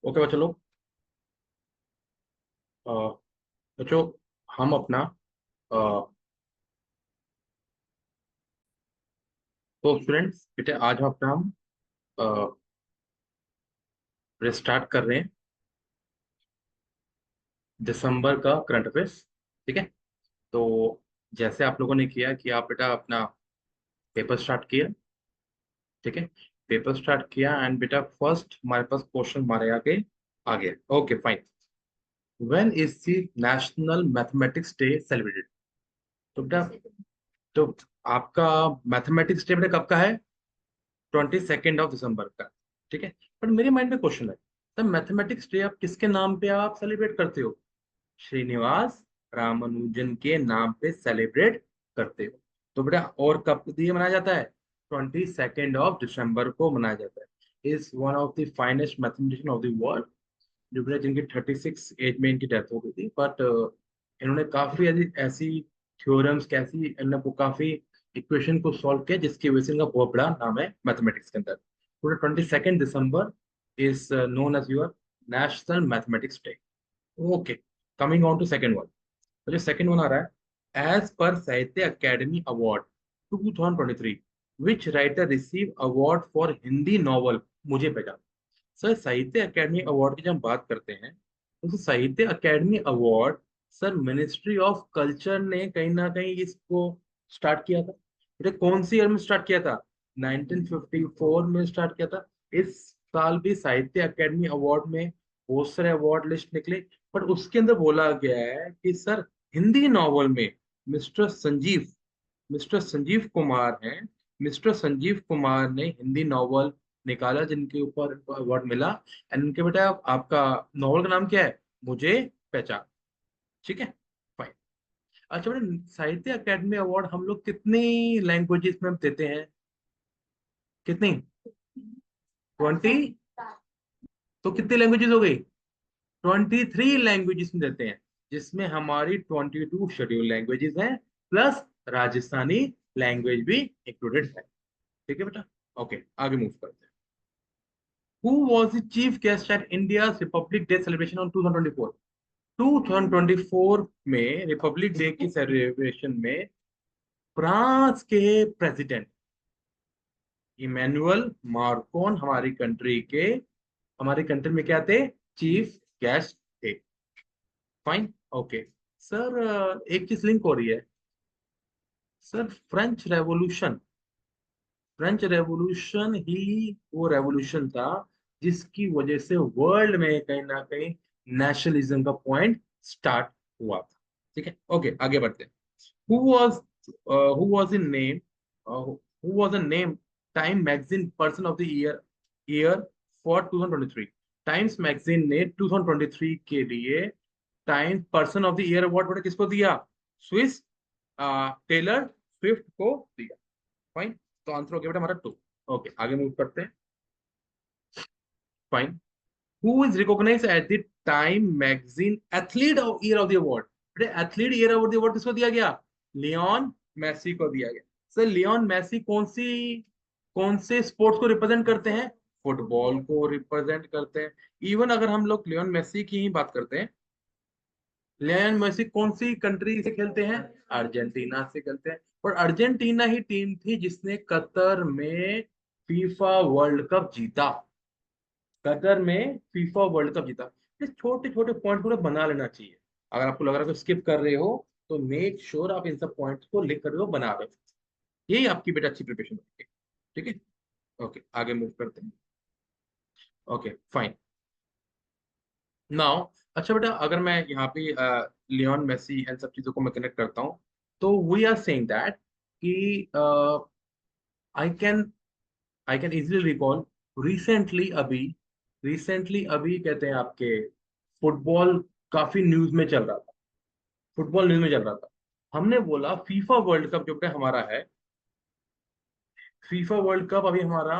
Okay बच्चों लोग। अ, बच्चों, हम अपना तो स्टूडेंट्स बेटे आज हम अपना स्टार्ट कर रहे हैं दिसंबर का करंट अफेयर्स। ठीक है। तो जैसे आप लोगों ने किया कि आप बेटा अपना पेपर स्टार्ट किया। ठीक है। पेपर स्टार्ट किया एंड बेटा फर्स्ट हमारे पास क्वेश्चन हमारे आगे आ गया। Okay fine. When is the national mathematics day celebrated? तो बेटा, तो आपका मैथमेटिक्स डे बेटा कब का है? 22 दिसंबर का। ठीक है। पर मेरे माइंड में क्वेश्चन है, तब मैथमेटिक्स डे आप किसके नाम पे आप सेलिब्रेट करते हो? श्रीनिवास रामानुजन के नाम पे सेलिब्रेट करते हो। तो बेटा और कब ये मनाया जाता है? 22 दिसंबर को मनाया जाता है। Is one of the finest mathematician of the world, जो बेटा जिनकी 36 एज में इनकी डेथ हो गई थी। बट इन्होंने काफी ऐसी ऐसी थ्योरम्स कैसी इन्होंने वो काफी इक्वेशन को सॉल्व किया, जिसकी वजह से इनका बहुत बड़ा नाम है मैथमेटिक्स के अंदर। पूरे 22 December is known as your national mathematics day. Okay, coming on to second one. तो जो सेकेंड वन आ रहा है, एज पर साहित्य Akademi award 2023 which writer receive award for Hindi novel मुझे पहचान। सर साहित्य अकेडमी अवार्ड की जब हम बात करते हैं, तो साहित्य Akademi award sir ministry of culture ने कहीं ना कहीं इसको स्टार्ट किया था। बेटे कौन सी ईयर में स्टार्ट किया था? 1954 में स्टार्ट किया था। इस साल भी साहित्य अकेडमी अवार्ड में बहुत सारे अवार्ड लिस्ट निकले, पर उसके अंदर बोला गया है कि सर हिंदी नॉवल में मिस्टर संजीव मिस्टर संजीव कुमार हैं। मिस्टर संजीव कुमार ने हिंदी नॉवल निकाला जिनके ऊपर अवार्ड मिला। एंड उनके बेटा आपका नॉवल का नाम क्या है? मुझे पहचान। ठीक है, फाइन। अच्छा बेटा, साहित्य अकेडमी अवार्ड हम लोग कितनी लैंग्वेजेस में हम देते हैं? कितनी? 20? तो कितनी लैंग्वेजेस हो गई? 23 लैंग्वेजेस में देते हैं, जिसमें हमारी 22 शेड्यूल लैंग्वेजेस हैं, प्लस राजस्थानी लैंग्वेज भी इंक्लूडेड है। ठीक है बेटा। ओके, आगे मूव करते हैं। Who was the chief guest at India's Republic day celebration on 2024? 2024 में रिपब्लिक डे की सेलिब्रेशन में फ्रांस के प्रेसिडेंट इमैनुअल मार्कोन हमारी कंट्री में क्या थे? चीफ गेस्ट थे। फाइन। ओके सर, एक चीज लिंक हो रही है सर। फ्रेंच रेवोल्यूशन ही वो रेवोल्यूशन था जिसकी वजह से वर्ल्ड में कहीं ना कहीं नेशनलिज्म का पॉइंट स्टार्ट हुआ था। ठीक है। ओके, आगे बढ़ते हैं। Who was who was in name who was in name time magazine person of the year for 2023? Times magazine ने 2023 के लिए time person of the year award बेटा किसको दिया? स्विस टेलर स्विफ्ट को दिया। फाइन। तो आंसर हो गया बेटा हमारा 2। ओके, आगे मूव करते हैं। Fine. Who is recognize at the Time magazine athlete of year of the award? बेटे athlete year of the award किसको दिया गया? लियोन मेसी को दिया गया। सर लियोन मेसी कौन से स्पोर्ट्स को रिप्रेजेंट करते हैं? फुटबॉल को रिप्रेजेंट करते हैं। इवन अगर हम लोग लियोन मेसी की ही बात करते हैं, लियोनेल मेसी कौन सी कंट्री से खेलते हैं? अर्जेंटीना से खेलते हैं। और अर्जेंटीना ही टीम थी जिसने कतर में फीफा वर्ल्ड कप जीता। कतर में फीफा वर्ल्ड कप जीता। ये छोटे छोटे पॉइंट को बना लेना चाहिए। अगर आपको लग रहा है कि स्किप कर रहे हो, तो मेक श्योर आप इन सब पॉइंट्स को लिख कर रहे हो, बना रहे हो। यही आपकी बेटा अच्छी प्रिपरेशन होगी। ठीक है। ओके, आगे मूव करते हैं। Okay fine. नाउ अच्छा बेटा, अगर मैं यहाँ पे लियोन मेसी एंड सब चीजों को मैं कनेक्ट करता हूँ, तो वी आर सेइंग दैट कि I can I can easily recall recently अभी कहते हैं आपके फुटबॉल काफी न्यूज में चल रहा था। फुटबॉल न्यूज में चल रहा था। हमने बोला फीफा वर्ल्ड कप जो कि हमारा है, फीफा वर्ल्ड कप अभी हमारा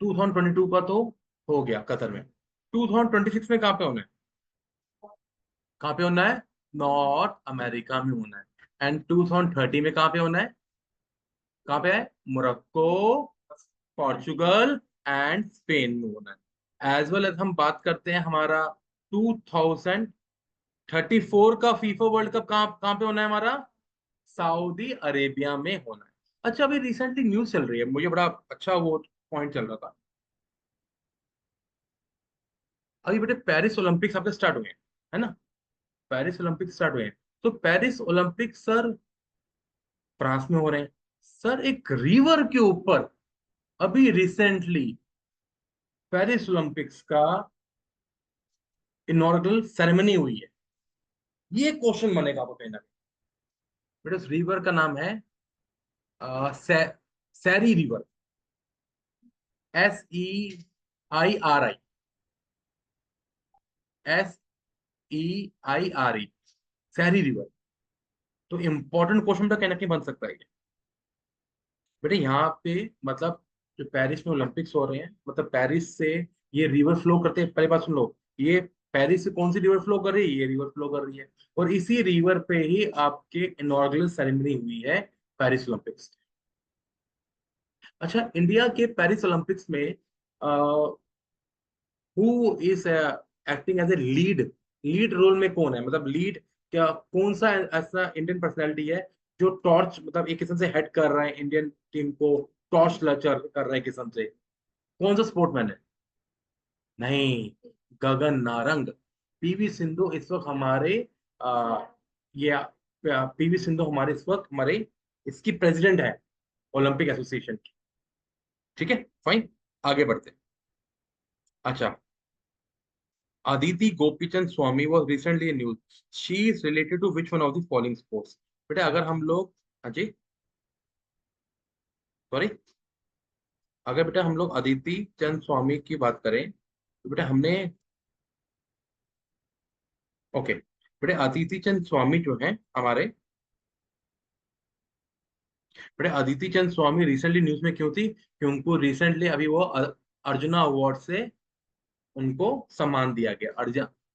2022 का तो हो गया कतर में। 2026 में कहाँ पे होना है? कहाँ पे होना है? नॉर्थ अमेरिका में होना है। एंड 2030 में कहाँ पे होना है? कहाँ पे है? मोरक्को, पोर्चुगल एंड स्पेन में होना है। एज वेल एज हम बात करते हैं हमारा 2034 का फीफा वर्ल्ड कप कहाँ कहाँ पे होना है हमारा? सऊदी अरेबिया में होना है। अच्छा, अभी रिसेंटली न्यूज चल रही है, मुझे बड़ा अच्छा वो पॉइंट चल रहा था। अभी बेटे पेरिस ओलंपिक्स आपके स्टार्ट हुए हैं, है ना? पेरिस ओलंपिक्स स्टार्ट हुए हैं। तो पेरिस ओलंपिक सर फ्रांस में हो रहे हैं। सर एक रिवर के ऊपर अभी रिसेंटली पेरिस ओलंपिक्स का इनॉर्गल सेरेमनी हुई है। ये क्वेश्चन बनेगा आपको कहीं ना कहीं। बेटा उस रिवर का नाम है सैरी रिवर। SEIRI। SEIRE। सैरी रिवर। तो इंपॉर्टेंट क्वेश्चन तो कहीं ना कहीं बन सकता है ये। बेटे यहाँ पे मतलब जो पेरिस में ओलंपिक्स हो रहे हैं, मतलब पेरिस से ये रिवर फ्लो करते हैं। पहली बात सुन लो, ये पेरिस से कौन सी रिवर फ्लो कर रही है? ये रिवर फ्लो कर रही है। और इसी रिवर पे ही आपके इनॉर्गल सेरेमनी हुई है पेरिस ओलंपिक्स। अच्छा, इंडिया के पेरिस ओलंपिक्स में who is acting as a lead? Lead role में कौन है, मतलब लीड क्या, कौन सा ऐसा इंडियन पर्सनैलिटी है जो टॉर्च, मतलब एक किस्म से हेड कर रहा है इंडियन टीम को, टॉर्च लचर कर रहा है किस्म से? कौन सा स्पोर्टमैन है? नहीं, गगन नारंग। पीवी सिंधु इस वक्त हमारे आ, ये पीवी सिंधु हमारे इस वक्त हमारे इसकी प्रेसिडेंट है, ओलंपिक एसोसिएशन की। ठीक है, फाइन, आगे बढ़ते हैं। अच्छा, Aditi Gopichand Swami was recently in news. She is related to which one of the following sports? बेटा अगर हम लोग, हाँ जी, सॉरी, अगर बेटा हम लोग अदिति चंद स्वामी की बात करें तो बेटा हमने, ओके, बेटा अदिति चंद स्वामी जो हैं हमारे, बेटा अदिति चंद स्वामी रिसेंटली न्यूज में क्यों थी? कि उनको रिसेंटली अभी वो अर्जुना अवार्ड से उनको सम्मान दिया गया।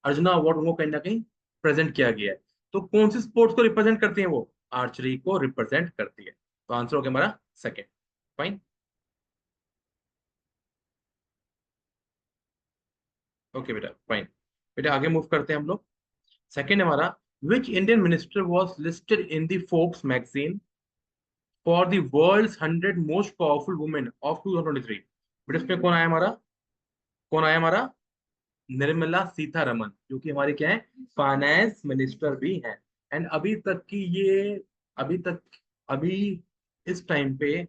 अर्जुना अवार्ड उनको कहीं ना कहीं प्रेजेंट किया गया है। तो कौन सी स्पोर्ट्स को रिप्रेजेंट करती है वो? आर्चरी को रिप्रेजेंट करती है। तो आंसर हो गया हमारा सेकेंड। फाइन, ओके बेटा, फाइन। बेटा आगे मूव करते हैं हम लोग। सेकेंड हमारा, which Indian minister was listed in the Forbes magazine for the world's 100 most powerful women of 2023? बेटा इसमें कौन आया हमारा? कौन आया हमारा? निर्मला सीतारमन, जो कि हमारी क्या है, फाइनेंस मिनिस्टर भी हैं। एंड अभी तक की ये, अभी तक, अभी इस टाइम पे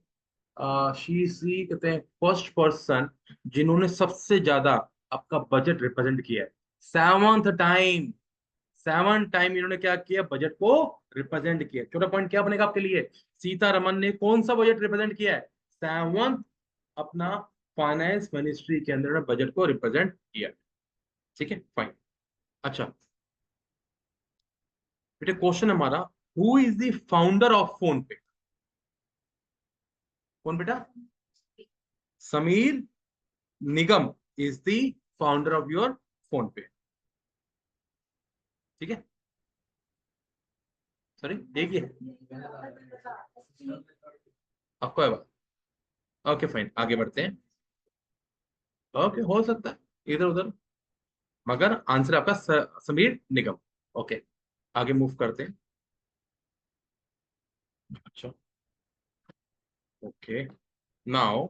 शी सी कहते हैं फर्स्ट पर्सन जिन्होंने सबसे ज्यादा आपका बजट रिप्रेजेंट किया है। 7th टाइम, 7 टाइम इन्होंने क्या किया, बजट को रिप्रेजेंट किया। छोटा पॉइंट क्या बनेगा आपके लिए? सीतारमन ने कौन सा बजट रिप्रेजेंट किया है? 7th अपना फाइनेंस मिनिस्ट्री के अंदर बजट को रिप्रेजेंट किया। ठीक है, फाइन। अच्छा बेटे क्वेश्चन हमारा, who is the founder of PhonePe? कौन बेटा? Sameer Nigam is the founder of your PhonePe. ठीक है, सॉरी, एक ही है आपको है बात। ओके फाइन, आगे बढ़ते हैं। ओके, हो सकता है इधर उधर, मगर आंसर आपका समीर निगम। ओके, आगे मूव करते हैं। अच्छा, ओके, नाउ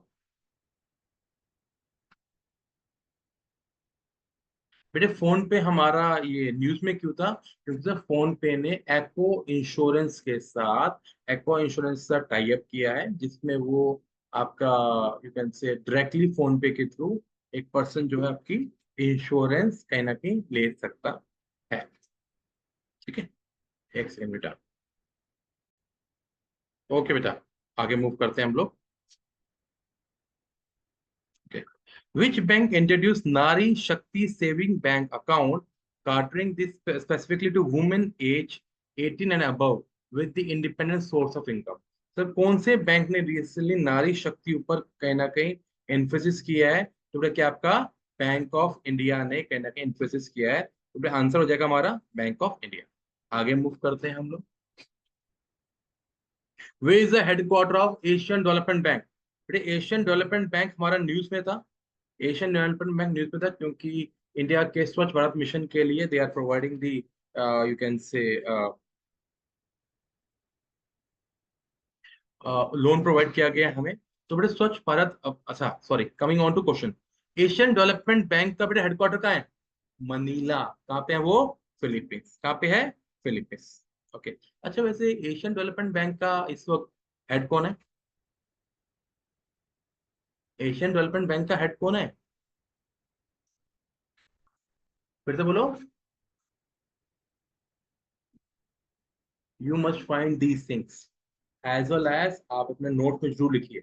बेटे फोन पे हमारा ये न्यूज में क्यों था? क्योंकि सर फोन पे ने एक्को इंश्योरेंस का टाई अप किया है, जिसमें वो आपका, यू कैन से डायरेक्टली फोन पे के थ्रू एक पर्सन जो है आपकी इंश्योरेंस कहीं ना कहीं ले सकता है। ठीक है, एक सेकंड बेटा। ओके बेटा, आगे मूव करते हैं हम लोग। Okay. Which bank introduced Nari Shakti Saving Bank account catering this specifically to women age 18 and above with the independent source of income? Sir कौन से बैंक ने रिसेंटली नारी शक्ति ऊपर कहीं ना कहीं एम्फेसिस किया है? तो बेटा क्या आपका बैंक ऑफ इंडिया ने कहीं ना कहीं एम्फेसिस किया है। तो बेटा आंसर हो जाएगा हमारा बैंक ऑफ इंडिया। आगे मूव करते हैं हम लोग। Way is the headquarter of Asian Development bank? बेटे एशियन डेवलपमेंट बैंक हमारा न्यूज में था। एशियन डेवलपमेंट बैंक न्यूज में था क्योंकि इंडिया के स्वच्छ भारत मिशन के लिए they are providing the you can say loan provide किया गया है हमें। तो बेटे स्वच्छ भारत अच्छा sorry, coming on to question, Asian Development Bank का बेटे हेडक्वार्टर कहाँ है? मनीला। कहाँ पे है वो? फिलीपींस। कहाँ पे है? फिलीपींस। ओके। अच्छा वैसे एशियन डेवलपमेंट बैंक का इस वक्त हेड कौन है? एशियन डेवलपमेंट बैंक का हेड कौन है? फिर से बोलो। You must find these things as well as आप अपने नोट में जरूर लिखिए।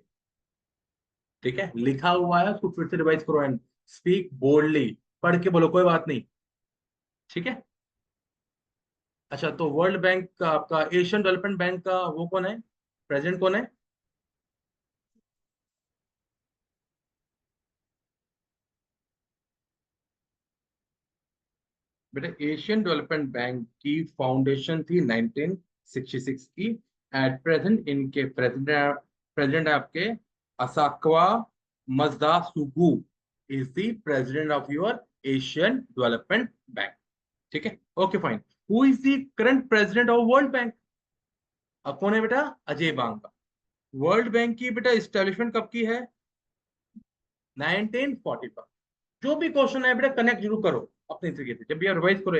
ठीक है, लिखा हुआ है उसको फिर से रिवाइज करो एंड स्पीक बोल्डली। पढ़ के बोलो, कोई बात नहीं। ठीक है। अच्छा तो वर्ल्ड बैंक का आपका एशियन डेवलपमेंट बैंक का वो कौन है? प्रेसिडेंट कौन है? बेटा एशियन डेवलपमेंट बैंक की फाउंडेशन थी 1966 की। एट प्रेजेंट इनके प्रेसिडेंट प्रेसिडेंट आपके Asakawa Masatsugu is the president of your Asian Development Bank. ठीक है, okay fine. Who is the current president of World Bank? कौन है बेटा? अजय बांगा। वर्ल्ड बैंक की बेटा इस्टेब्लिशमेंट कब की है? 1945। जो भी क्वेश्चन है बेटा कनेक्ट जरूर करो अपने तरीके से जब भी आप रिवाइज करो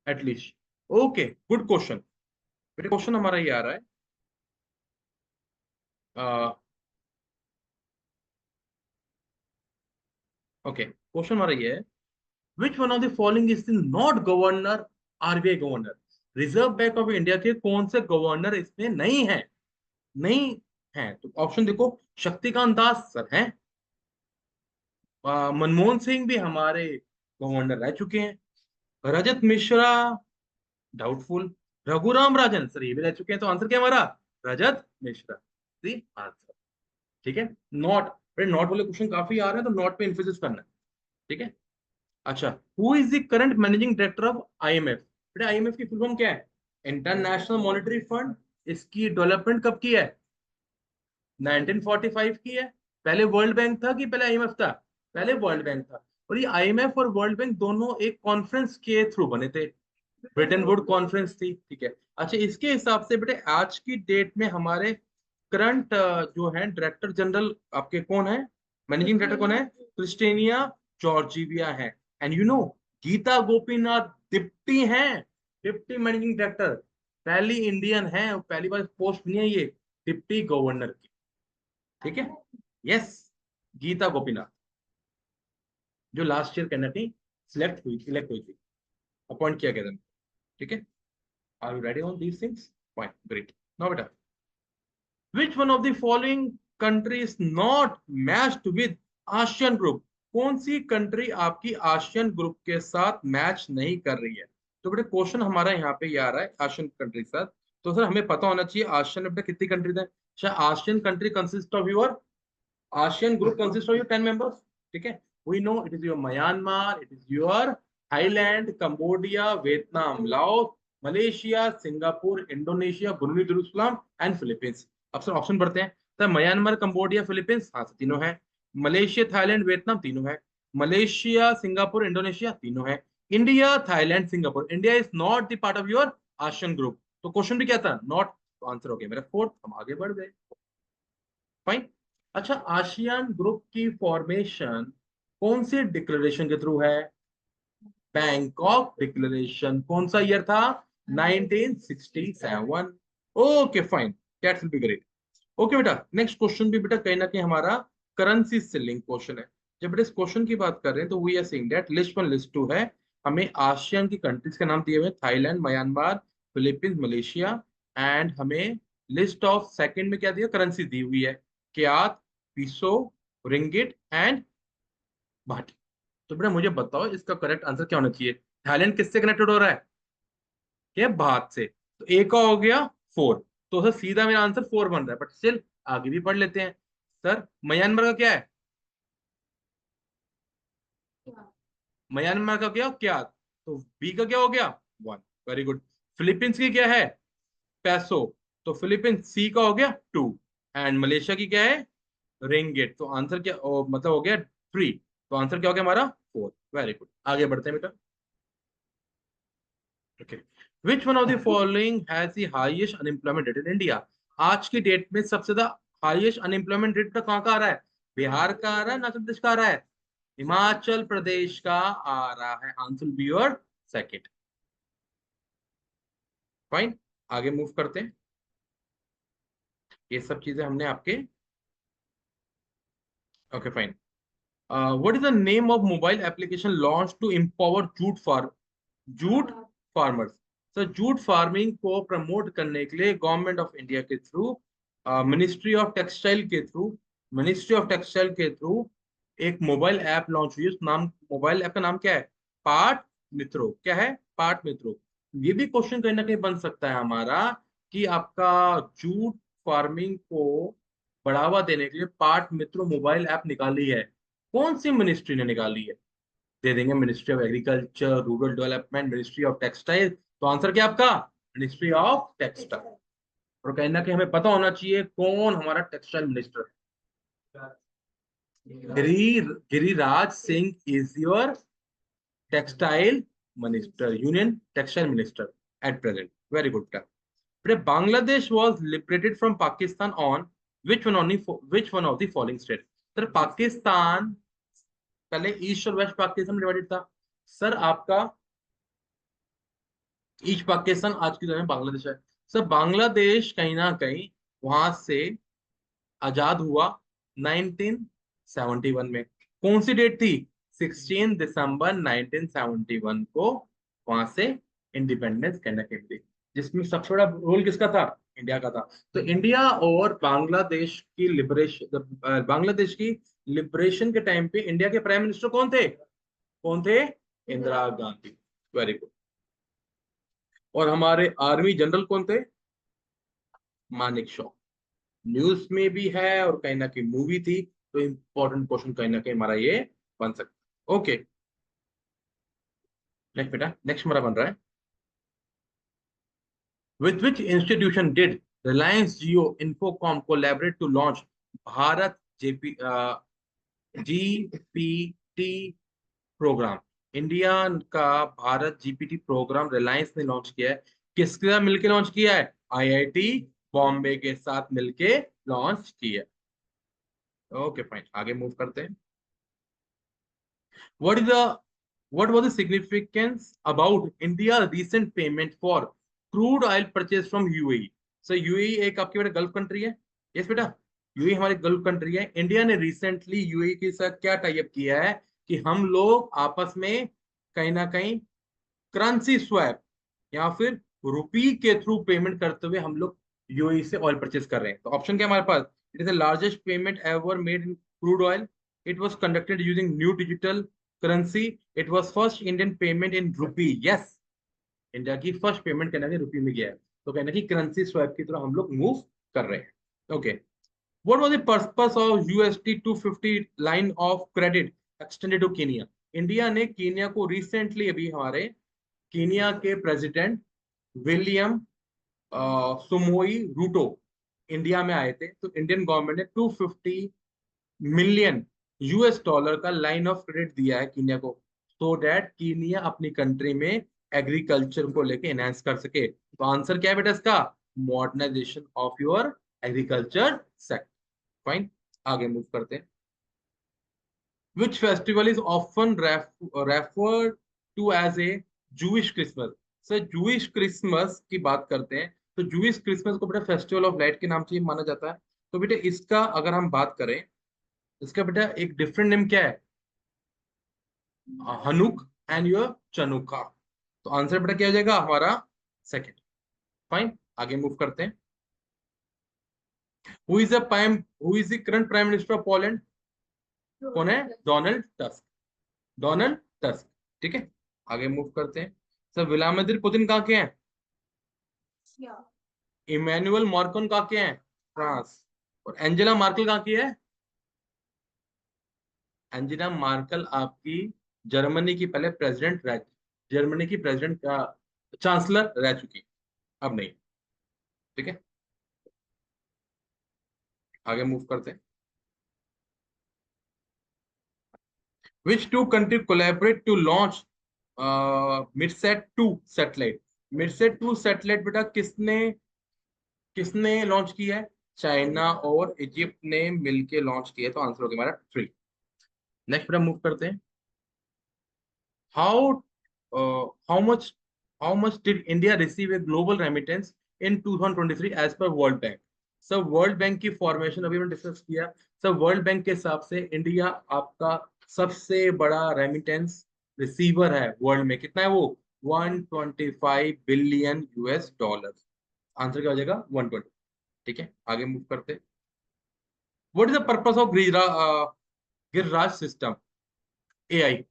एटलीस्ट। Okay, good question. बेटा क्वेश्चन हमारा ये आ रहा है। ओके, क्वेश्चन हमारा ये है, विच one of the following is the not governor RBI governor? Reserve bank of India के कौन से गवर्नर इसमें नहीं है? नहीं है तो ऑप्शन देखो। शक्तिकांत दास सर हैं। मनमोहन सिंह भी हमारे गवर्नर रह चुके हैं। रजत मिश्रा डाउटफुल। रघुराम राजन सर ये भी रह चुके हैं, तो आंसर क्या है हमारा? रजत मिश्रा दी आंसर। ठीक है। नॉट, नॉट वाले क्वेश्चन काफी आ रहे हैं तो नॉट पे इन्फोसिस करना है। ठीक है। अच्छा, who is the current managing director of IMF? बेटा आईएमएफ की फुल फॉर्म क्या है? International monetary fund. इसकी डेवलपमेंट कब की है? 1945 की है। पहले वर्ल्ड बैंक था कि पहले आईएमएफ था? पहले वर्ल्ड बैंक था। और ये आईएमएफ और वर्ल्ड बैंक दोनों एक कॉन्फ्रेंस के थ्रू बने थे। ब्रिटेन वुड कॉन्फ्रेंस थी। ठीक है। अच्छा इसके हिसाब से बेटे आज की डेट में हमारे करंट जो है डायरेक्टर जनरल आपके कौन है? मैनेजिंग डायरेक्टर कौन है? क्रिस्टेनिया जॉर्जिविया है। And you know Gita Gopinath deputy हैं। Deputy managing director. पहली इंडियन है, पहली बार पोस्ट नहीं है ये डिप्टी गवर्नर की। ठीक है। यस, गीता गोपीनाथ जो लास्ट ईयर कनाडा सिलेक्ट हुई इलेक्ट हुई थी, अपॉइंट किया गया था। ठीक है। Are you ready on these things? Fine, great. Now बेटा, which one of the following country is not matched with ASEAN group? कौन सी कंट्री आपकी आशियन ग्रुप के साथ मैच नहीं कर रही है? तो बेटा क्वेश्चन हमारा यहाँ पे ये आ रहा है आशियन कंट्री के साथ। तो सर हमें पता होना चाहिए आशियन में बेटा कितनी कंट्रीज है। शायद ASEAN country consist of your ASEAN group consist of your 10 members. ठीक है। We know it is your Myanmar, it is your Thailand, Cambodia, Vietnam, Laos, Malaysia, Singapore, Indonesia, Brunei Darussalam and Philippines. अब sir option बढ़ते हैं। Sir Myanmar, Cambodia, Philippines, हाँ sir तीनों है। Malaysia, Thailand, Vietnam, तीनों है। मलेशिया, सिंगापुर, इंडोनेशिया, तीनों है। India, Thailand, Singapore. India is not the part of your ASEAN group. तो क्वेश्चन भी क्या था? नॉट। तो आंसर हो गया मेरा फोर्थ। हम आगे बढ़ गए। फाइन। अच्छा आसियान ग्रुप की फॉर्मेशन कौन से डिक्लेरेशन के थ्रू है? Bangkok declaration. कौन सा ईयर था? 1967। Okay fine, that will be great. Okay बेटा नेक्स्ट क्वेश्चन भी बेटा कहीं ना कहीं हमारा करेंसी से लिंक क्वेश्चन है। जब बेटा इस क्वेश्चन की बात कर रहे हैं तो we are saying that list one list two है। हमें आसियान की कंट्रीज के नाम दिए हुए हैं, Thailand, Myanmar, Philippines, Malaysia. And हमें लिस्ट ऑफ सेकंड में क्या दिया? करेंसी दी हुई है, क्यात, पीसो, रिंगिट एंड बाटी। तो बेटा मुझे बताओ इसका करेक्ट आंसर क्या होना चाहिए? थाईलैंड किससे कनेक्टेड हो रहा है? क्या बात से? तो ए का हो गया फोर। तो सर सीधा मेरा आंसर फोर बन रहा है, बट स्टिल आगे भी पढ़ लेते हैं। सर म्यांमार का क्या है? म्यांमार का क्या? तो बी का क्या हो गया? वन। Very good. फिलीपींस की क्या है? पैसो। तो फिलीपींस सी का हो गया टू। एंड मलेशिया की क्या है? रिंगिट। तो आंसर क्या मतलब हो गया थ्री। तो आंसर क्या हो गया हमारा 4। वेरी गुड, आगे बढ़ते हैं बेटा। Okay, which one of the following has the highest unemployment rate in India? आज की डेट में सबसे ज्यादा हाईएस्ट अनएम्प्लॉयमेंट रेट कहाँ का आ रहा है? बिहार का आ रहा है, हिमाचल प्रदेश का आ रहा है? हिमाचल प्रदेश का आ रहा है। आंसर बी और सेकंड। फाइन, आगे मूव करते हैं। ये सब चीजें हमने आपके, okay fine. What is the name of mobile application launch to empower jute farmers? Sir, jute farming को प्रमोट करने के लिए गवर्नमेंट ऑफ इंडिया के थ्रू, मिनिस्ट्री ऑफ टेक्सटाइल के थ्रू एक मोबाइल ऐप लॉन्च हुई है। उस नाम, मोबाइल ऐप का नाम क्या है? पाट मित्रो। क्या है? पाट मित्रो। ये भी क्वेश्चन कहीं ना कहीं बन सकता है हमारा कि आपका जूट फार्मिंग को बढ़ावा देने के लिए पाट मित्रो मोबाइल ऐप निकाली है, कौन सी मिनिस्ट्री ने निकाली है? दे देंगे ministry of agriculture, rural development, ministry of textile. तो आंसर क्या आपका? Ministry of textile. और कहीं ना कहीं हमें पता होना चाहिए कौन हमारा टेक्सटाइल मिनिस्टर है। Giriraj Singh is your textile minister, union textile minister at present. Very good. Bangladesh was liberated from Pakistan on which one of the following state? Sir, Pakistan पहले ईस्ट और वेस्ट पाकिस्तान में डिवाइडेड था। सर आपका ईस्ट पाकिस्तान आज की दुनिया में बांग्लादेश है। सर बांग्लादेश कहीं ना कहीं वहां से आजाद हुआ 1971 में। कौन सी डेट थी? 16 दिसंबर 1971 को वहां से इंडिपेंडेंस कहना थी, जिसमें सबसे बड़ा रोल किसका था? इंडिया का था। तो इंडिया और बांग्लादेश की लिबरेशन, बांग्लादेश की लिबरेशन के टाइम पे इंडिया के प्राइम मिनिस्टर कौन थे? कौन थे? इंदिरा गांधी। Very good. और हमारे आर्मी जनरल कौन थे? मानिक शॉ। न्यूज में भी है और कहीं ना कहीं मूवी थी। तो इंपॉर्टेंट क्वेश्चन कहीं ना कहीं हमारा ये बन सकता है। ओके, नेक्स्ट बेटा, नेक्स्ट हमारा बन रहा है। With which institution did Reliance Jio Infocom collaborate to launch Bharat GP GPT program? India का भारत जीपीटी प्रोग्राम रिलायंस ने लॉन्च किया है। किसके साथ मिलकर लॉन्च किया है? आईआईटी बॉम्बे के साथ मिलके लॉन्च किया। ओके फाइन, आगे मूव करते हैं। What is the what was the significance about India's recent payment for crude oil purchase from UAE? So UAE एक आपकी बेटा गल्फ कंट्री है। यस बेटा, यूएई हमारी गल्फ कंट्री है। इंडिया ने रिसेंटली यूएई के साथ क्या टाई अप किया है कि हम लोग आपस में कहीं ना कहीं करेंसी स्वैप या फिर रुपी के थ्रू पेमेंट करते हुए हम लोग यूएई से ऑयल परचेज कर रहे हैं। तो ऑप्शन क्या हमारे पास? It is the largest payment ever made in crude oil. It was conducted using new digital currency. It was first Indian payment in rupee. Yes, India की फर्स्ट पेमेंट कहना कि रुपी में गया है। तो कहना कि करेंसी स्वैप की तरह हम लोग मूव कर रहे हैं। Okay, what was the purpose of USD 250 line of credit extended to Kenya? India ने केनिया को रिसेंटली, अभी हमारे कीनिया के president William Samoei Ruto India में आए थे। तो इंडियन गवर्नमेंट ने 250 मिलियन यूएस डॉलर का लाइन ऑफ क्रेडिट दिया है कीनिया को, सो डैट कीनिया अपनी कंट्री में एग्रीकल्चर को लेके एनहांस कर सके। तो आंसर क्या है बेटा इसका? Modernisation of your agriculture sector. Fine, आगे मूव करते हैं। Which festival is often referred to as a Jewish Christmas? Sir Jewish Christmas की बात करते हैं तो जूइश क्रिसमस को बेटा फेस्टिवल ऑफ लाइट के नाम से ही माना जाता है। तो बेटा इसका अगर हम बात करें, इसका बेटा एक डिफरेंट नेम क्या है? हनुक एंड योर चनुका। तो आंसर बेटा क्या हो जाएगा हमारा? सेकंड। फाइन, आगे मूव करते हैं। Who is the current prime minister of Poland? कौन है? Donald tusk. Donald tusk. ठीक है, आगे मूव करते हैं। सर व्लादिमीर पुतिन कहाँ के हैं? इमैनुअल मार्कोन कहाँ के हैं? फ्रांस। और एंजेला मार्केल कहाँ की है? एंजेला मार्केल आपकी जर्मनी की पहले प्रेसिडेंट रह, जर्मनी की प्रेसिडेंट का चांसलर रह चुकी, अब नहीं। ठीक है, आगे मूव करते हैं। Which two country collaborate to launch Midsat 2 satellite? Midsat 2 satellite बेटा किसने किसने लॉन्च किया है? चाइना और इजिप्ट ने मिलके लॉन्च किया है, तो आंसर हो गया हमारा 3। नेक्स्ट बेटा मूव करते हैं। How how much how much did India receive a global remittance in 2023 as per World Bank? Sir World Bank की फॉर्मेशन अभी मैंने डिस्कस किया। सर वर्ल्ड बैंक के हिसाब से इंडिया आपका सबसे बड़ा रेमिटेंस रिसीवर है वर्ल्ड में। कितना है वो? 125 बिलियन यूएस डॉलर। आंसर क्या हो जाएगा? 120। ठीक है, आगे मूव करते हैं। What is the purpose of Giriraj system, AI,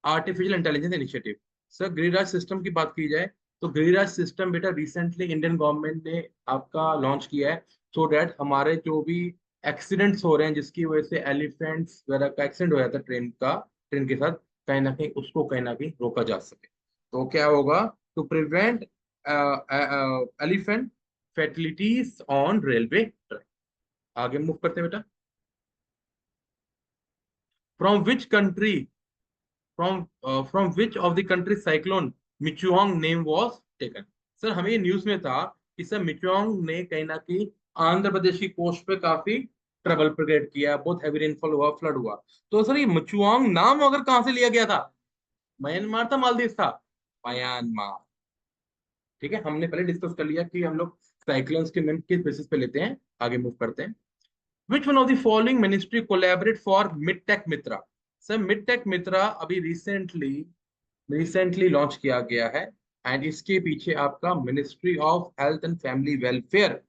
artificial intelligence initiative? Sir Giriraj system की बात की जाए तो गिरिराज सिस्टम बेटा रिसेंटली इंडियन गवर्नमेंट ने आपका लॉन्च किया है, सो दैट हमारे जो भी एक्सीडेंट्स हो रहे हैं जिसकी वजह से एलिफेंट्स वगैरह का एक्सीडेंट हो जाता है ट्रेन के साथ, कहीं ना कहीं उसको कहीं ना कहीं रोका जा सके। तो क्या होगा? To prevent elephant fatalities on railway track. आगे मूव करते हैं बेटा। From which country from which of the country cyclone Michaung name was taken? Sir हमें न्यूज में था कि सर मिचुआंग ने कहीं ना कहीं आंध्र प्रदेश की कोस्ट पे काफी ट्रबल क्रिएट किया, बहुत हैवी रेनफॉल हुआ, फ्लड हुआ। तो सर ये मिचुआंग नाम अगर कहाँ से लिया गया था? म्यांमार था, मालदीव था? म्यांमार। ठीक है, हमने पहले डिस्कस कर लिया कि हम लोग साइक्लोन्स के नेम किस बेसिस पे लेते हैं। आगे मूव करते हैं। Which one of the following ministry collaborate for Midtech Mitra? Sir Midtech Mitra अभी रिसेंटली लॉन्च किया गया है, एंड इसके पीछे आपका ministry of health and family welfare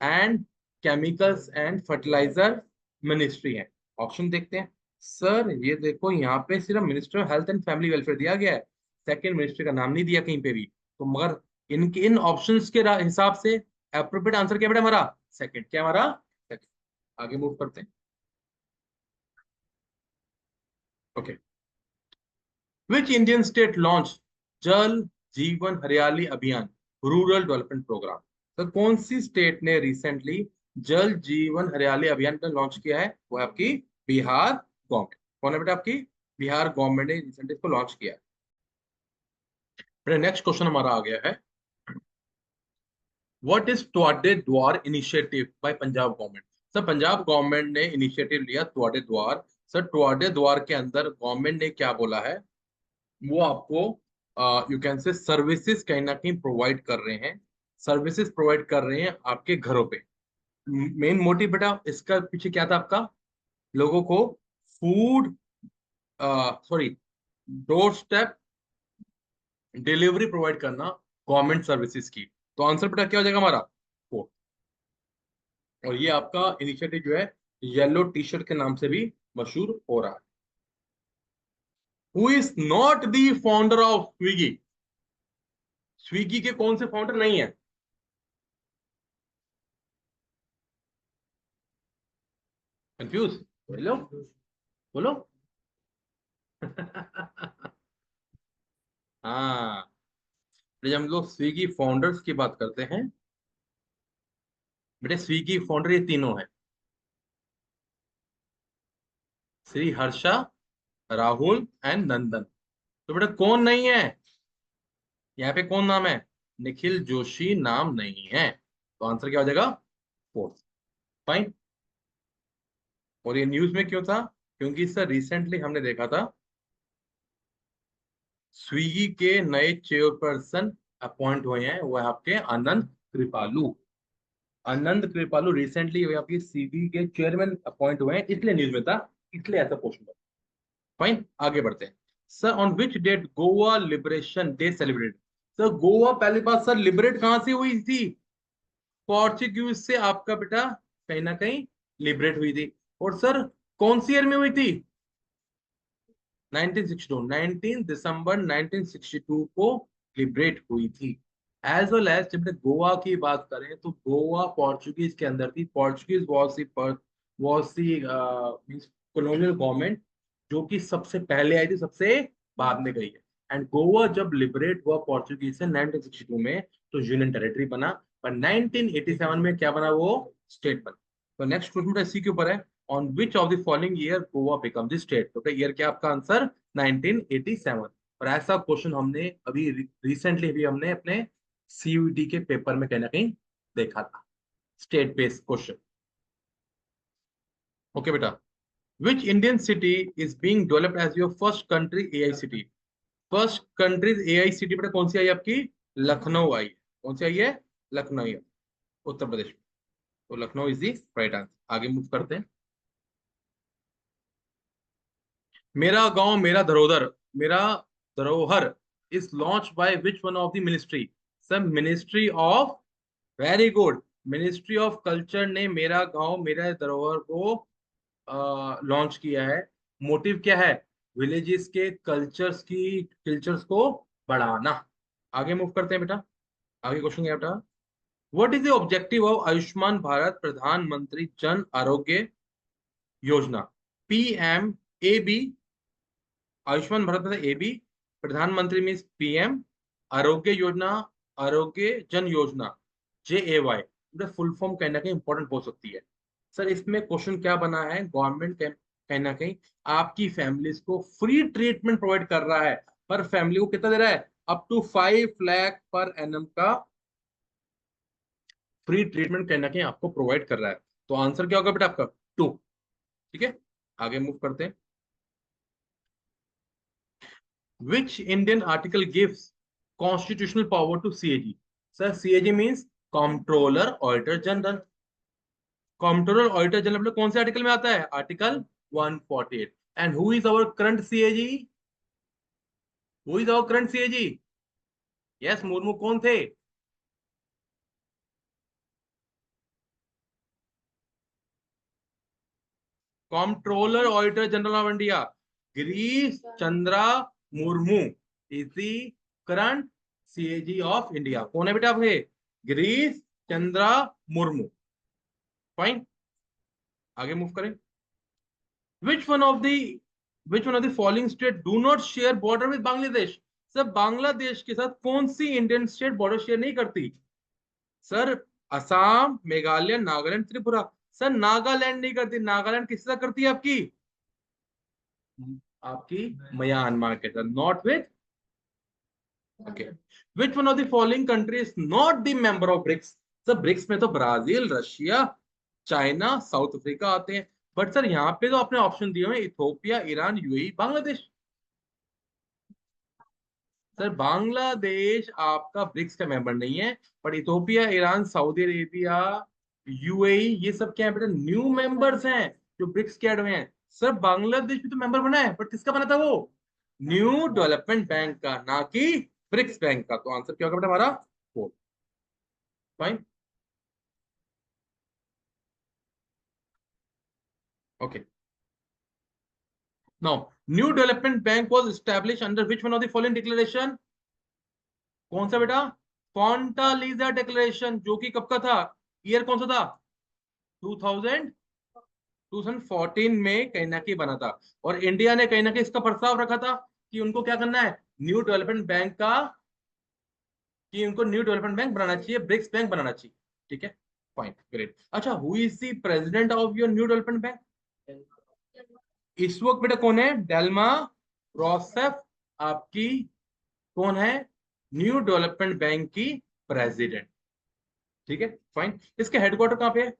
and chemicals and fertiliser ministry है। ऑप्शन देखते हैं। सर ये देखो यहाँ पे सिर्फ ministry of health and family welfare दिया गया है, सेकंड मिनिस्ट्री का नाम नहीं दिया कहीं पे भी। तो मगर इनके इन ऑप्शंस के हिसाब से अप्रोप्रिएट आंसर क्या बेटा हमारा? सेकंड। क्या हमारा? सेकंड। आगे मूव करते हैं। Okay. Which Indian state launch जल जीवन हरियाली अभियान रूरल डेवलपमेंट प्रोग्राम? तो कौन सी स्टेट ने रिसेंटली जल जीवन हरियाली अभियान का लॉन्च किया है? वो है आपकी बिहार गवर्नमेंट। कौन है बेटा? आपकी बिहार गवर्नमेंट ने रिसेंटली इसको लॉन्च किया है। फिर नेक्स्ट क्वेश्चन हमारा आ गया है। व्हाट इज टुआडे द्वार initiative by Punjab government? Sir Punjab government ने इनिशिएटिव लिया टुआडे द्वार। सर टुआडे द्वार के अंदर गवर्नमेंट ने क्या बोला है? वो आपको यू कैन से सर्विसेज कहीं ना कहीं प्रोवाइड कर रहे हैं, सर्विसेज प्रोवाइड कर रहे हैं आपके घरों पे। मेन मोटिव बेटा इसका पीछे क्या था आपका? लोगों को food, sorry, door step delivery provide करना गवर्नमेंट सर्विसेज की। तो आंसर बेटा क्या हो जाएगा हमारा? 4। और ये आपका इनिशिएटिव जो है येलो टी शर्ट के नाम से भी मशहूर हो रहा है। Who is not the founder of Swiggy? Swiggy के कौन से फाउंडर नहीं है? कंफ्यूज? बोलो बोलो। हाँ, जब हम लोग स्विगी फाउंडर्स की बात करते हैं बेटे, स्विगी फाउंडर ये तीनों हैं, श्री हर्षा, राहुल एंड नंदन। तो बेटा कौन नहीं है? यहाँ पे कौन नाम है? निखिल जोशी नाम नहीं है। तो आंसर क्या हो जाएगा? 4। फाइन। और ये न्यूज में क्यों था? क्योंकि सर रिसेंटली हमने देखा था स्विगी के नए चेयरपर्सन अपॉइंट हुए हैं, वो है आपके आनंद कृपालू। आनंद कृपालू रिसेंटली आपकी स्विगी के चेयरमैन अपॉइंट हुए हैं, इसलिए न्यूज में था, इसलिए ऐसा क्वेश्चन था। फाइन, आगे बढ़ते हैं। Sir on which date Goa liberation day celebrate? Sir Goa पहली बात सर लिबरेट कहां से हुई थी? पोर्चुगीज से आपका बेटा कहीं ना कहीं लिबरेट हुई थी। और सर कौन सी ईयर में हुई थी? 1962, 19 दिसंबर 1962 को लिबरेट हुई थी। एज वेल एज जब गोवा की बात करें तो गोवा पोर्चुगीज के अंदर थी। Portuguese was the means colonial government जो कि सबसे पहले आई थी, सबसे बाद में गई है। एंड गोवा जब लिबरेट हुआ पोर्चुगीज से 1962 में, तो यूनियन टेरिटरी बना। पर 1987 में क्या बना? वो स्टेट बना। तो नेक्स्ट क्वेश्चन इसी के ऊपर है। On which of the following year Goa become the state. तो ईयर क्या आपका आंसर 1987। और ऐसा क्वेश्चन हमने अभी रिसेंटली भी हमने अपने सीयूईटी के पेपर में कहीं ना कहीं देखा था, स्टेट बेस्ड क्वेश्चन। ओके बेटा, which Indian city is being developed as your first country AI city. First country AI city बेटा कौन सी आई आपकी? लखनऊ आई है। कौन सी आई है? लखनऊ है, उत्तर प्रदेश में। तो Lucknow is the right answer. आगे मूव करते हैं। मेरा गांव मेरा धरोहर, मेरा धरोहर is launch by which one of the ministry. Sir ministry of, very good, ministry of culture ने मेरा गांव मेरा धरोहर को लॉन्च किया है। मोटिव क्या है? विलेजेस के कल्चर्स को बढ़ाना। आगे मूव करते हैं बेटा। आगे क्वेश्चन क्या बेटा? What is the objective of Ayushman Bharat प्रधानमंत्री Jan Arogya Yojana? PM A B, Ayushman Bharat मतलब ए बी, प्रधानमंत्री मीन्स पीएम, आरोग्य योजना, आरोग्य जन योजना जे ए वाई। फुल फॉर्म कहीं ना कहीं इंपॉर्टेंट हो सकती है। सर इसमें क्वेश्चन क्या बना है? गवर्नमेंट कहीं ना कहीं आपकी फैमिलीज को फ्री ट्रीटमेंट प्रोवाइड कर रहा है। पर फैमिली को कितना दे रहा है? Up to 5 lakh per annum का फ्री ट्रीटमेंट कहीं ना कहीं आपको प्रोवाइड कर रहा है। तो आंसर क्या होगा बेटा आपका? 2। ठीक है, आगे मूव करते हैं। Which Indian article gives constitutional power to CAG? Sir, CAG means Comptroller Auditor General. Comptroller Auditor General मतलब कौन से आर्टिकल में आता है? Article 148। And who is our current CAG? Who is our current CAG? Yes, Murmu कौन थे? Comptroller Auditor General of India, Girish Chandra Murmu is the current CAG of India. कौन है बेटा आपके? गिरीश चंद्रा मुर्मू। फाइन, आगे मूव करें। which one of the which one of the following state do not share border with Bangladesh? Sir Bangladesh के साथ कौन सी Indian state border share नहीं करती? सर असम, मेघालय, नागालैंड, त्रिपुरा। सर नागालैंड नहीं करती। नागालैंड किससे करती है आपकी? आपकी म्यांमार के साथ, not with. Okay, which one of the following country is not the member of BRICS? Sir BRICS में तो Brazil, Russia, China, South Africa आते हैं। बट सर यहाँ पे तो आपने ऑप्शन दिए हुए Ethiopia, Iran, UAE, Bangladesh. Sir Bangladesh आपका ब्रिक्स का मेंबर नहीं है, पर Ethiopia, Iran, Saudi Arabia, UAE ये सब क्या है बेटा? न्यू मेंबर्स हैं जो ब्रिक्स के ऐड हुए हैं। सर बांग्लादेश भी तो मेंबर बना है, बट किसका बना था वो? न्यू डेवलपमेंट बैंक का, ना कि ब्रिक्स बैंक का। तो आंसर क्या होगा बेटा हमारा? 4। Fine, okay. Now new development bank was established under which one of the following declaration? कौन सा बेटा? फोंटालीजा डिक्लेरेशन, जो कि कब का था? ईयर कौन सा था? 2000 2014 में कहीं ना कहीं बना था। और इंडिया ने कहीं ना कहीं इसका प्रस्ताव रखा था कि उनको क्या करना है? न्यू डेवलपमेंट बैंक का, कि उनको न्यू डेवलपमेंट बैंक बनाना चाहिए, ब्रिक्स बैंक बनाना चाहिए। ठीक है, फाइन, ग्रेट। अच्छा, who is the president of your new development bank? इस वक्त बेटा कौन है? डेल्मा रोसेफ आपकी कौन है? न्यू डेवलपमेंट बैंक की प्रेसिडेंट। ठीक है, फाइन। इसके हेडक्वार्टर कहाँ पे है?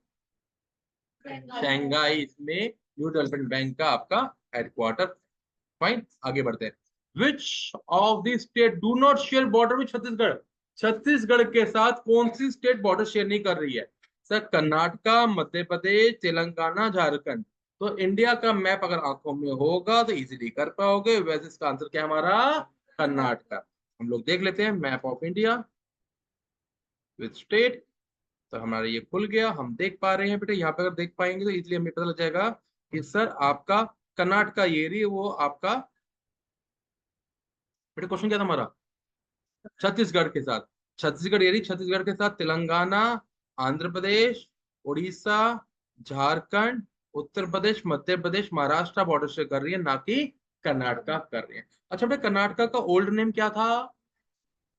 शंघाई इसमें न्यू डेवलपमेंट बैंक का आपका हेडक्वार्टर। फाइन, आगे बढ़ते हैं। विच of the state do not share border with Chhattisgarh? Chhattisgarh के साथ कौन सी स्टेट बॉर्डर शेयर नहीं कर रही है? सर कर्नाटका, मध्य प्रदेश, तेलंगाना, झारखंड। तो इंडिया का मैप अगर आंखों में होगा तो इजीली कर पाओगे। वैसे इसका आंसर क्या है हमारा? कर्नाटका। हम लोग देख लेते हैं map of India with state. तो हमारा ये खुल गया, हम देख पा रहे हैं बेटा। यहाँ पे अगर देख पाएंगे तो इसलिए हमें पता लग जाएगा कि सर आपका कर्नाटका ये रही, वो आपका बेटा क्वेश्चन क्या था हमारा? छत्तीसगढ़ के साथ, छत्तीसगढ़ ये रही, छत्तीसगढ़ के साथ तेलंगाना, आंध्र प्रदेश, उड़ीसा, झारखंड, उत्तर प्रदेश, मध्य प्रदेश, महाराष्ट्र बॉर्डर से कर रही है, ना कि कर्नाटका कर रही है। अच्छा बेटा, कर्नाटका का ओल्ड नेम क्या था?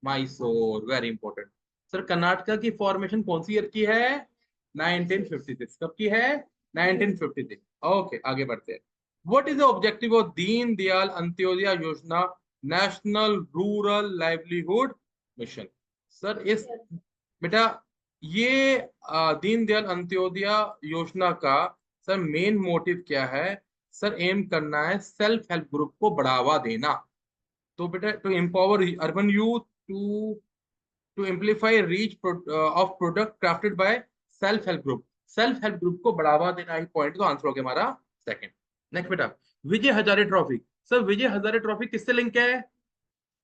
Mysore, very important. Sir Karnataka की फॉर्मेशन कौन सी ईयर की है? 1956। कब की है? 1953। ओके, आगे बढ़ते हैं। What is the objective of Deen Dayal Antyodaya योजना national rural livelihood mission? Sir इस बेटा ये दीन दयाल अंत्योदय योजना का सर मेन मोटिव क्या है? सर एम करना है सेल्फ हेल्प ग्रुप को बढ़ावा देना। तो बेटा to empower urban youth, to amplify reach of product crafted by self help group. Self help group को बढ़ावा देना ही पॉइंट, तो आंसर हो गया हमारा सेकंड। नेक्स्ट बेटा, Vijay Hazare trophy. Sir Vijay Hazare trophy किससे लिंक है?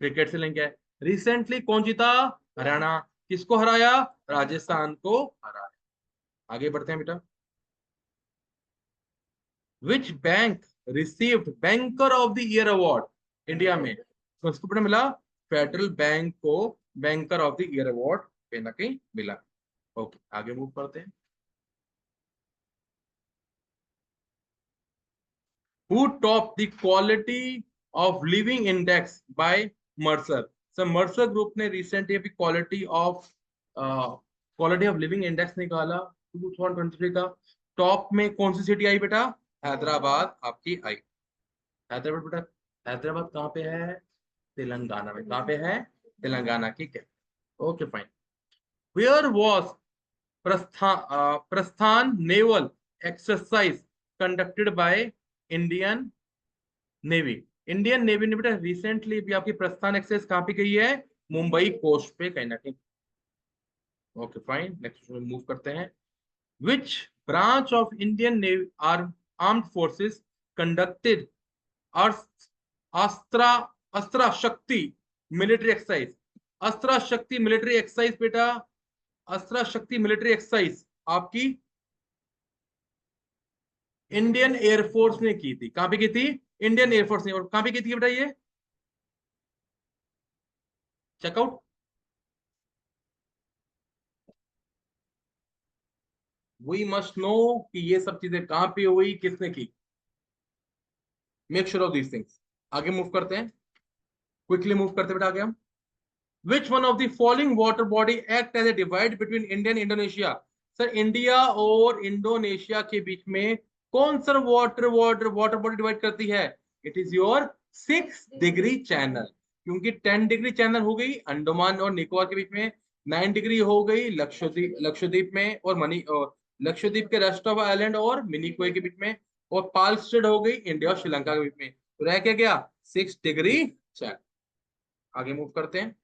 क्रिकेट से लिंक है। रिसेंटली कौन जीता? हरियाणा। किसको हराया? राजस्थान को हराया। आगे बढ़ते हैं बेटा। Which bank received banker of the year award India में? तो उसको बेटा मिला फेडरल बैंक को banker of the year award कहीं ना कहीं मिला। ओके, आगे मूव करते हैं। Who topped the quality of living index by Mercer? Sir Mercer group ने रिसेंटली अभी क्वालिटी ऑफ लिविंग इंडेक्स निकाला 2023 का। टॉप में कौन सी सिटी आई बेटा? हैदराबाद आपकी आई। हैदराबाद बेटा, हैदराबाद कहाँ पे है? तेलंगाना में। कहाँ पे है? तेलंगाना की है। Okay fine. वेयर वॉज प्रस्थान naval exercise conducted by Indian navy? Indian navy ने बेटा रिसेंटली भी आपकी प्रस्थान एक्सरसाइज कहाँ पे गई है? मुंबई कोस्ट पे कहीं ना कहीं। ओके फाइन, नेक्स्ट मूव करते हैं। Which branch of Indian navy armed forces conducted अस्त्रा अस्त्रा शक्ति मिलिट्री एक्सरसाइज? अस्त्रा शक्ति मिलिट्री एक्सरसाइज बेटा, अस्त्रा शक्ति मिलिट्री एक्सरसाइज आपकी इंडियन एयरफोर्स ने की थी। कहां पे की थी? इंडियन एयरफोर्स ने। और कहां पे की थी बेटा ये? चेकआउट। वी मस्ट नो कि ये सब चीजें कहां पे हुई, किसने की। Make sure of these things. आगे मूव करते हैं, क्विकली मूव करते हैं बेटा आगे हम। Which one of the following water body act as a divide between India and Indonesia? Sir India और इंडोनेशिया के बीच में कौन सा water water water body divide करती है? It is your 6 degree channel. क्योंकि 10 डिग्री चैनल हो गई अंडमान और निकोबार के बीच में, 9 डिग्री हो गई लक्षद्वीप लक्षद्वीप में और मनी लक्षद्वीप के रेस्ट ऑफ आइलैंड और मिनिकोय के बीच में, और पाल स्टेट हो गई इंडिया और श्रीलंका के बीच में। तो रह क्या गया? 6 डिग्री चैनल। आगे मूव करते हैं।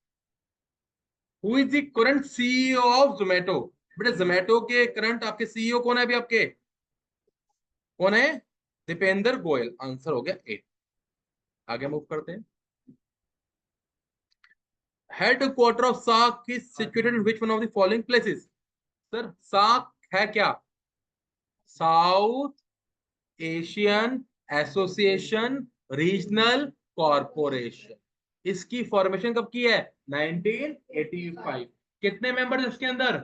Who is the current CEO of Zomato? बेटा जोमेटो के करंट आपके सीईओ कौन है अभी आपके? कौन है? दीपेंद्र गोयल। आंसर हो गया ए। आगे मूव करते हैं। हेडक्वार्टर ऑफ साक is situated in which one of the following places? Sir साक है क्या? South Asian association regional corporation. इसकी फॉर्मेशन कब की है? 1985। कितने मेंबर्स उसके अंदर?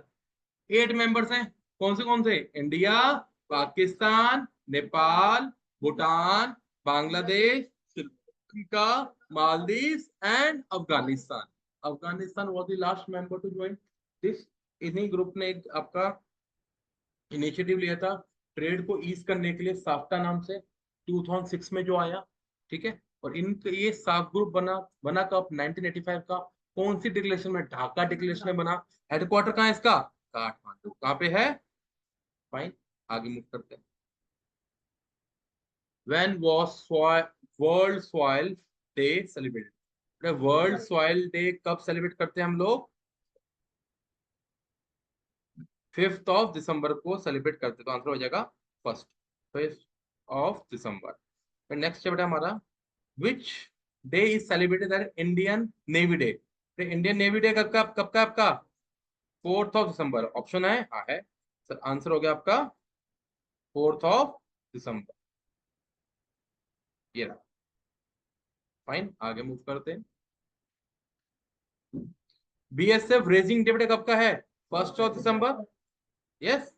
8 मेंबर्स हैं। कौन से? India, Pakistan, Nepal, Bhutan, Bangladesh, Sri Lanka, Maldives and Afghanistan. Afghanistan was the last member to join this. इन्हीं ग्रुप ने आपका इनिशिएटिव लिया था ट्रेड को ईज करने के लिए, साफ्टा नाम से 2006 में जो आया। ठीक है, और इन ये साफ ग्रुप बना बना कब? 1985 का। कौन सी डिक्लेरेशन में? ढाका डिक्लेरेशन में बना। हेडक्वार्टर कहाँ है इसका? काठमांडू। कहाँ पे है? फाइन, आगे मूव करते हैं। When was world soil day celebrated? World soil day कब सेलिब्रेट करते हैं हम लोग? 5 दिसंबर को सेलिब्रेट करते हैं। तो आंसर हो जाएगा फर्स्ट, 5 दिसंबर। नेक्स्ट है बेटा हमारा, which day is celebrated as Indian navy day? Indian navy day कब का आपका? 4 दिसंबर। ऑप्शन है? हाँ है सर। आंसर हो गया आपका 4 दिसंबर। ये रहा। फाइन, आगे मूव करते हैं। बीएसएफ रेजिंग डे बेटा कब का है? 1 दिसंबर। Yes,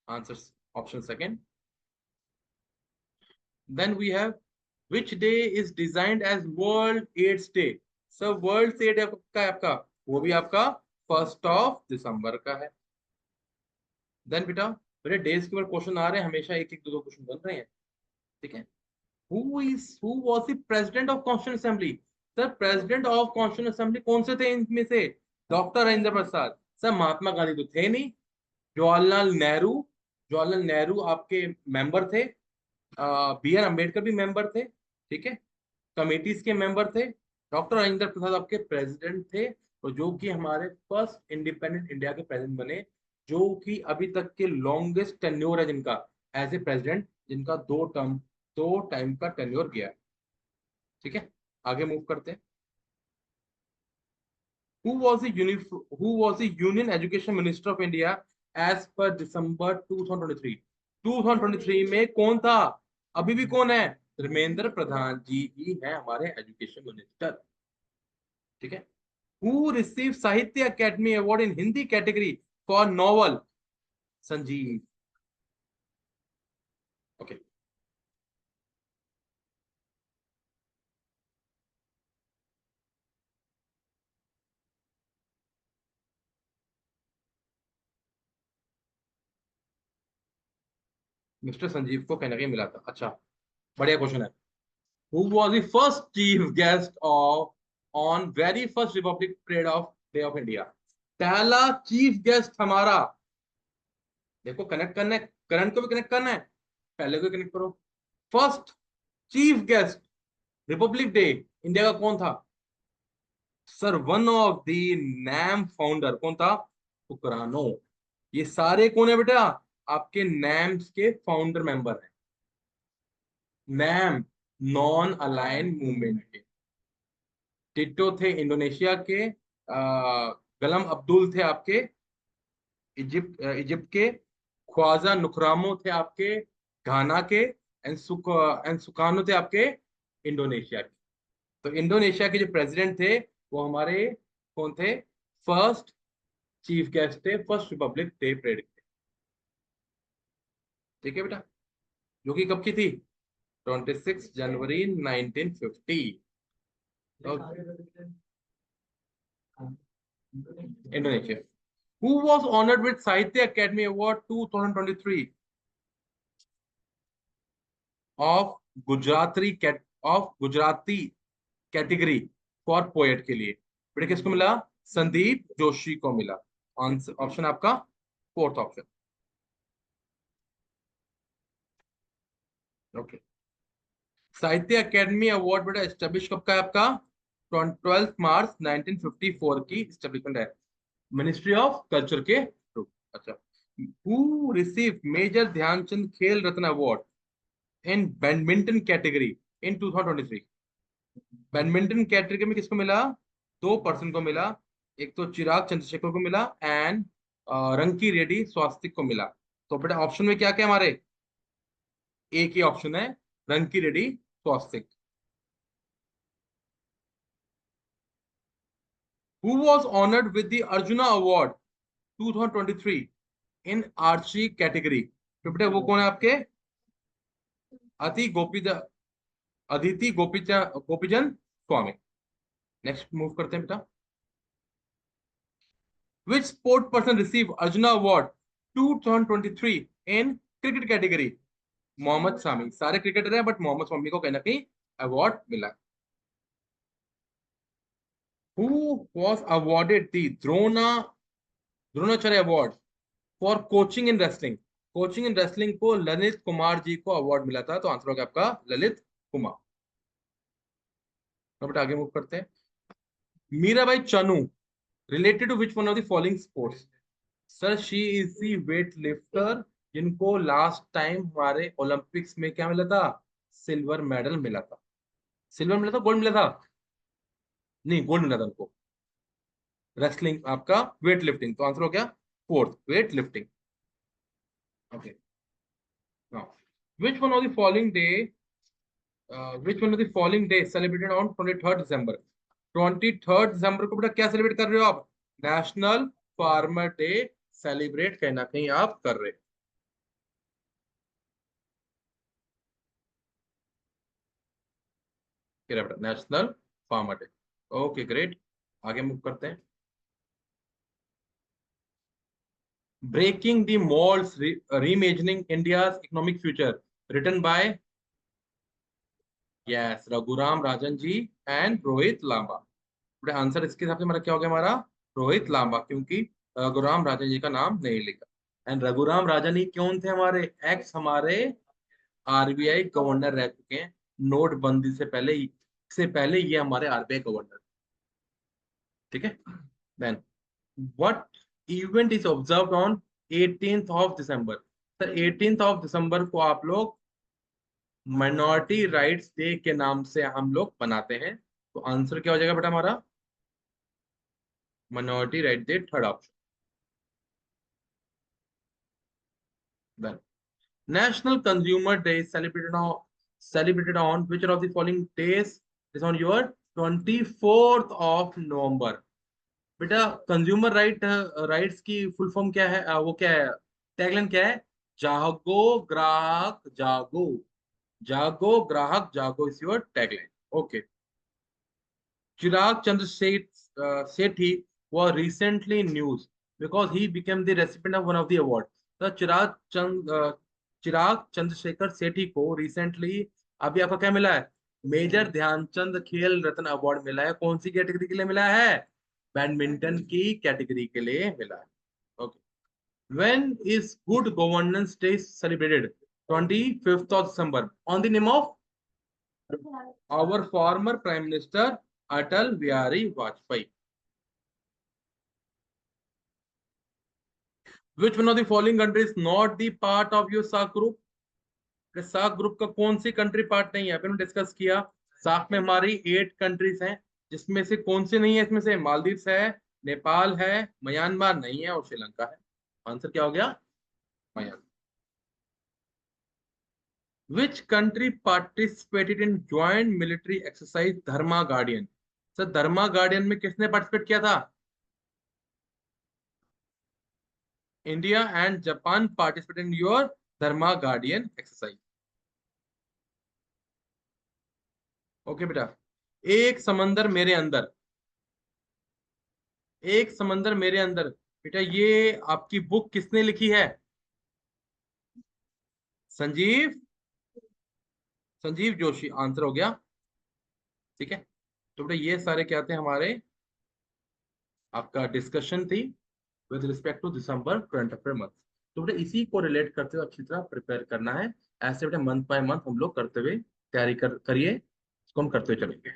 answer option second. Then we have which day is designed as world AIDS day? Sir world AIDS का है आपका, वो भी आपका 1 दिसंबर का है। देन बेटा, मेरे डेज के ऊपर क्वेश्चन आ रहे हैं हमेशा, एक एक दो दो क्वेश्चन बन रहे हैं, ठीक है। Who was the president of constituent assembly? Sir president of constituent assembly कौन से थे इनमें से? डॉक्टर राजेंद्र प्रसाद। सर महात्मा गांधी तो थे नहीं। जवाहरलाल नेहरू, जवाहरलाल नेहरू आपके मेंबर थे। बी आर अम्बेडकर भी मेंबर थे, ठीक है, कमेटीज के मेंबर थे। डॉक्टर राजेंद्र प्रसाद आपके प्रेसिडेंट थे, और जो कि हमारे फर्स्ट इंडिपेंडेंट इंडिया के प्रेसिडेंट बने, जो कि अभी तक के लॉन्गेस्ट टेन्योर है जिनका एज ए प्रेसिडेंट, जिनका 2 टर्म, 2 टाइम का टेन्योर गया है, ठीक है। आगे मूव करते हैं। Who was the who was the union education minister of India as per December 2023? 2023 में कौन था? अभी भी कौन है? धर्मेंद्र प्रधान जी ही है हमारे एजुकेशन मिनिस्टर, ठीक है। हु रिसीव साहित्य Akademi award in Hindi category for novel? Sanjeev. Okay, mister Sanjeev को कहीं ना कहीं मिला था, अच्छा, बढ़िया क्वेश्चन है। Who was the first chief guest of on very first Republic parade of day of India? पहला चीफ गेस्ट हमारा, देखो कनेक्ट करना है, करंट को भी कनेक्ट करना है, पहले को कनेक्ट करो। First chief guest republic day India का कौन था? Sir one of the name founder कौन था? फुकरानो। ये सारे कौन है बेटा? आपके नैम्स के फाउंडर मेंबर हैं। नैम, नॉन अलाइन मूवमेंट के। टिट्टो थे इंडोनेशिया के, गलम अब्दुल थे आपके इजिप्ट के, ख्वाजा नुकरामो थे आपके घाना के, एंड सुकानो थे आपके इंडोनेशिया के। तो इंडोनेशिया के जो प्रेसिडेंट थे वो हमारे कौन थे? फर्स्ट चीफ गेस्ट थे फर्स्ट रिपब्लिक डे परेड के, ठीक है बेटा। जो कि कब की थी? 26 जनवरी 1950। Indonesia. Who was honoured with Sahitya Akademi award 2023 of Gujarati cat of Gujarati category for poet के लिए? बेटे किसको मिला? संदीप जोशी को मिला। आंसर ऑप्शन आपका fourth option, okay. Sahitya Akademi award बेटा एस्टेब्लिश कब का है आपका? 12 मार्च 1954 की एस्टेब्लिशमेंट है, मिनिस्ट्री ऑफ कल्चर के थ्रू। अच्छा, who receive major Dhyan Chand Khel Ratna award in badminton category in 2023? Badminton category में किसको मिला? 2 पर्सन को मिला। एक तो चिराग चंद्रशेखर को मिला, एंड रंकी रेड्डी स्वास्तिक को मिला। तो बेटा ऑप्शन में क्या क्या हमारे? एक ही ऑप्शन है, Rankireddy Swastik. Who was honoured with the Arjuna award 2023 in archery category? तो बेटा वो कौन है आपके? अति गोपी अदिति गोपीचंद स्वामी। नेक्स्ट मूव करते हैं बेटा। Which sport person received Arjuna Award 2023 in cricket category? Mohammad Shami. सारे क्रिकेटर हैं बट मोहम्मद शामी को कहीं ना कहीं अवार्ड मिला। Who was awarded the Dronacharya award for coaching in wrestling? Coaching in wrestling को ललित कुमार जी को अवार्ड मिला था, तो आंसर होगा आपका ललित कुमार। अब आगे मूव करते हैं। Mirabai Chanu related to which one of the following sports? Sir she is the weight lifter जिनको लास्ट टाइम हमारे ओलंपिक्स में क्या मिला था? सिल्वर मेडल मिला था। सिल्वर मिला था, गोल्ड मिला था? नहीं, गोल्ड मिला था उनको। रेसलिंग आपका वेट लिफ्टिंग, तो आंसर हो गया fourth, weight lifting, okay. Which one of the following day which one of the following day celebrated on 23 दिसंबर? 23 दिसंबर को बेटा क्या सेलिब्रेट कर रहे हो आप? नेशनल फार्मर डे सेलिब्रेट कहीं ना कहीं आप कर रहे हो, बेटा national farmer day, okay great. आगे मूव करते हैं। Breaking the moulds, reimagining India's economic future, written by, yes, Raghuram Rajan ji and Rohit Lamba. बड़े आंसर इसके हिसाब से हमारा क्या हो गया, हमारा रोहित लांबा, क्योंकि रघुराम राजन जी का नाम नहीं लिखा। एंड रघुराम राजन ही कौन थे, हमारे एक्स, हमारे आरबीआई गवर्नर रह चुके हैं नोटबंदी से पहले ये हमारे आरबीआई गवर्नर। ठीक है। Then what event is observed on 18th of December. Sir 18th of December को आप लोग माइनॉरिटी राइट्स डे के नाम से हम लोग बनाते हैं। तो आंसर क्या हो जाएगा बेटा हमारा, minority right day, third option. Then national consumer day celebrated on which of the following days is on your 24th of November। बेटा कंज्यूमर राइट्स की फुल फॉर्म क्या है, वो क्या है, टैगलाइन क्या है, जागो ग्राहक जागो, जागो ग्राहक जागो is your tagline. Okay. Chirag Chandra Sethi was recently in news because he became the recipient of one of the award। तो चिराग चंद्रशेखर सेठी को रिसेंटली अभी आपका क्या मिला है, मेजर ध्यानचंद खेल रत्न अवार्ड मिला है। कौन सी कैटेगरी के लिए मिला है, बैडमिंटन की कैटेगरी के लिए मिला है। Okay. When is good governance day celebrated, 25th of December, on the name of our former prime minister Atal Bihari Vajpayee। Which one of the following country is not the part of your SAARC group? SAARC group का कौन सी country part नहीं है, अभी हमने discuss किया। SAARC में हमारी 8 कंट्रीज हैं, जिसमें से कौन सी नहीं है, इसमें से मालदीव्स है, नेपाल है, म्यांमार नहीं है और श्रीलंका है। आंसर क्या हो गया, Myanmar. Which country participated in joint military exercise Dharma guardian. Sir Dharma guardian में किसने पार्टिसिपेट किया था, India and Japan participate in your Dharma guardian exercise. Okay बेटा। एक समंदर मेरे अंदर, एक समंदर मेरे अंदर, बेटा ये आपकी बुक किसने लिखी है, संजीव, संजीव जोशी, आंसर हो गया। ठीक है। तो बेटा ये सारे क्या थे हमारे, आपका डिस्कशन थी with respect to December current affair month. तो बेटा इसी को रिलेट करते हुए अच्छी तरह प्रिपेयर करना है। ऐसे बेटा मंथ बाय मंथ हम लोग करते हुए तैयारी करिए, इसको हम करते हुए चलेंगे।